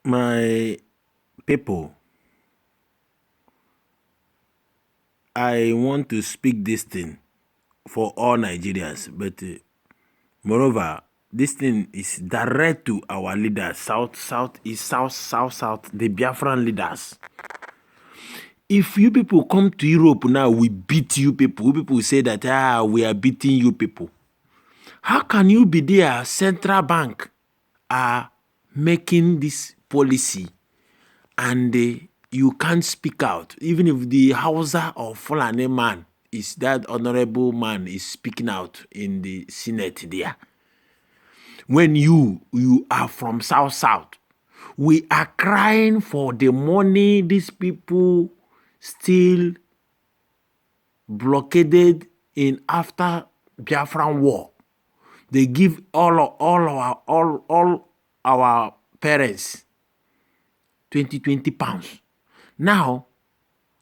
My people, I want to speak this thing for all Nigerians, but moreover, this thing is direct to our leaders, South, South, East, South, South, South, the Biafran leaders. If you people come to Europe now, we beat you people. You people say that we are beating you people. How can you be there? Central Bank are making this policy and you can't speak out. Even if the Hausa or Fulani man is that honorable man is speaking out in the Senate there. When you are from South, we are crying for the money these people still blockaded in after Biafran war. They give all our parents 20 pounds. Now,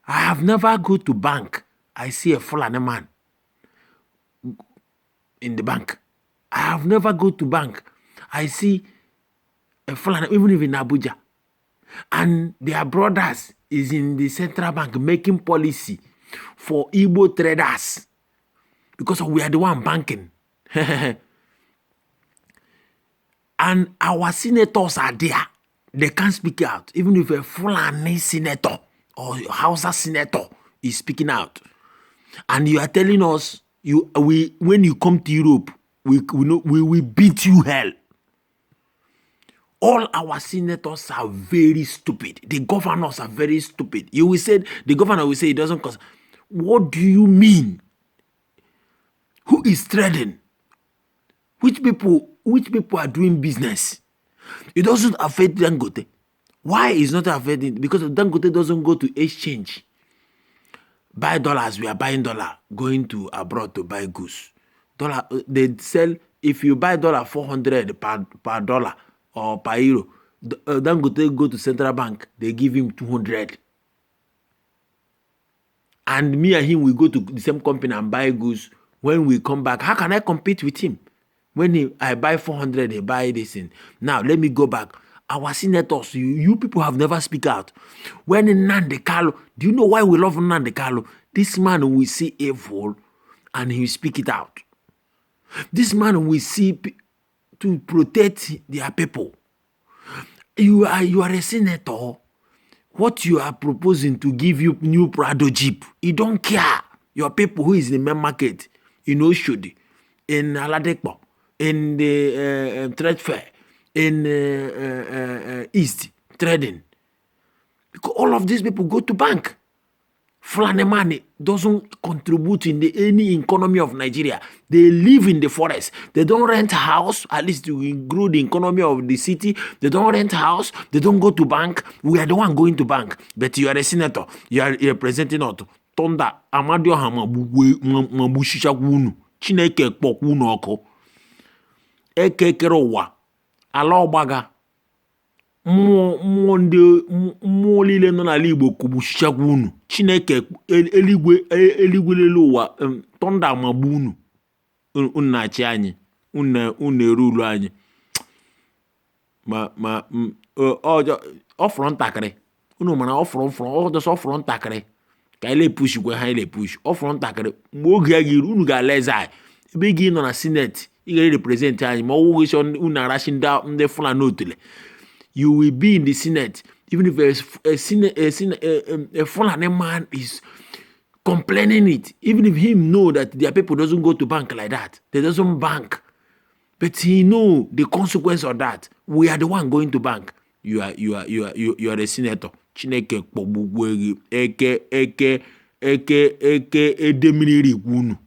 I have never go to bank. I see a Fulani man in the bank. I have never go to bank. I see a Fulani, even if in Abuja. And their brothers is in the central bank making policy for Igbo traders. Because we are the one banking. And our senators are there. They can't speak out. Even if a Fulani senator or Hausa senator is speaking out. And you are telling us, when you come to Europe, we will beat you hell. All our senators are very stupid. The governors are very stupid. You will say, the governor will say it doesn't cost. What do you mean? Who is trading? Which people are doing business? It doesn't affect Dangote. Why is not affecting? Because Dangote doesn't go to exchange. Buy dollars, we are buying dollar, going to abroad to buy goods. Dollar, they sell, if you buy dollar 400 per dollar or per euro, Dangote go to central bank, they give him 200. And me and him, we go to the same company and buy goods. When we come back, how can I compete with him? When I buy 400, they buy this thing. Now, let me go back. Our senators, you people have never speak out. When Nnamdi Kanu, do you know why we love Nnamdi Kanu? This man will see evil and he will speak it out. This man will see to protect their people. You are a senator. What you are proposing to give you new Prado Jeep, you don't care. Your people who is in the main market, in Oshodi, in Aladekpo, in the trade fair, in East trading. Because all of these people go to bank. Fulani money doesn't contribute in any economy of Nigeria. They live in the forest. They don't rent a house, at least to grow the economy of the city. They don't rent a house. They don't go to bank. We are the one going to bank. But you are a senator. You are representing us. Tonda Amadio Hamabushika Wunu. Chineke Pokuno Oko. Eke Kerowa. Alaobaga. Mmụọ niile nọ n'ala Igbo kụgbuchichakwa unu. Chineke eluigwe lelu ụwa tọnda amagbu unu. Unu na-achị anyị. Unu eru ulu anyị. Ọ fọrọ ntakịrị. Unu mara ọ fọrọ ntakịrị. Ka anyị le-push gwe ha le-push. Ọ fọrọ ntakịrị. Mgbe oge ya ga-eru unu ga-ala eze anyị. Ebe gị nọ na Senate, ị ga-represent anyị ma ọ wụghị sọ unu arachi ndị Fulani otule. You will be in the Senate, even if a Fulani man is complaining it, even if him know that their people doesn't go to bank like that, they doesn't bank, but he know the consequence of that. We are the one going to bank. You are a senator. Chineke kpọgbugwegi eke edemiriri gwunu.